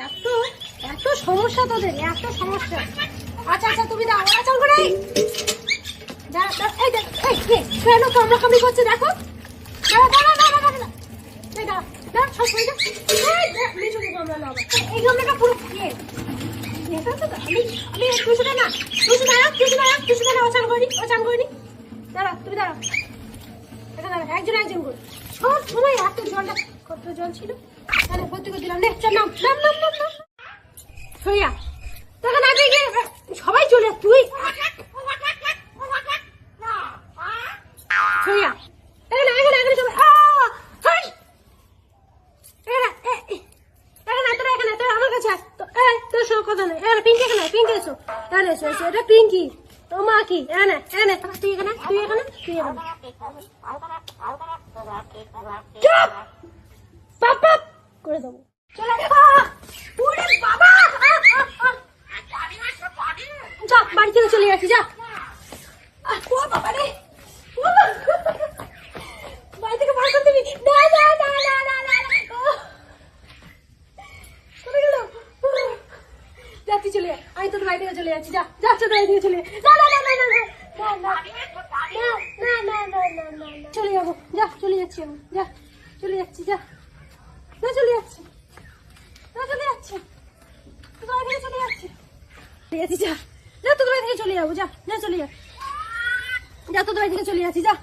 এত এত সমস্যা তোদের, এত সমস্যা। আচ্ছা আচ্ছা তুমি দাও, আচল করে যা। এই দেখ, এই কেন কামড়াকামড়ি করছে দেখো। দাঁড়া দাঁড়া দাঁড়া দাঁড়া, এই দাঁড়া দাঁড়া, সব হয়ে যাচ্ছে। এই নিচুকে কামড়ালো আবার, এই কামড়াটা পুরো ইয়ে। আমি তুষুটা না, তুষুটা না, অচান করিনি। দাঁড়া তুমি দাঁড়া, এটা দাঁড়া, একজন করে সব সময় এত জলটা, কত জল ছিল তাহলে ভর্তি করে দিলাম। চল নাম নাম নাম নাম নাম সইয়া, তখন আগে গিয়ে সবাই চলে, তুই সইয়া এখানে এখানে এখানে সবাই আমার কাছে আস। তোর সঙ্গে কথা নেই। পিঙ্কি এখানে, পিঙ্কি এসো, এসো, এটা পিঙ্কি, ও মা কি এনে তুই এখানে চুপ বাবা করে দেবো। চলে বাবা, যা বাড়ি থেকে চলে যাচ্ছি, যা। বাবা রে, বাড়ি থেকে বার করতে দিবি না, যাচ্ছি, চলে যা। আমি তোর বাড়ি থেকে চলে যাচ্ছি, যা যাচ্ছে বাড়ি থেকে চলে চলে যাবো, যা চলে যাচ্ছি আমি, যা চলে যাচ্ছি, যা চলে যাচ্ছি, চলে যাচ্ছি, তোর বাড়ি থেকে চলে যাচ্ছি, যা তোর বাড়ি থেকে চলে যাবো, যা চলে যা, তোর বাড়ি থেকে চলে যাচ্ছি, যা।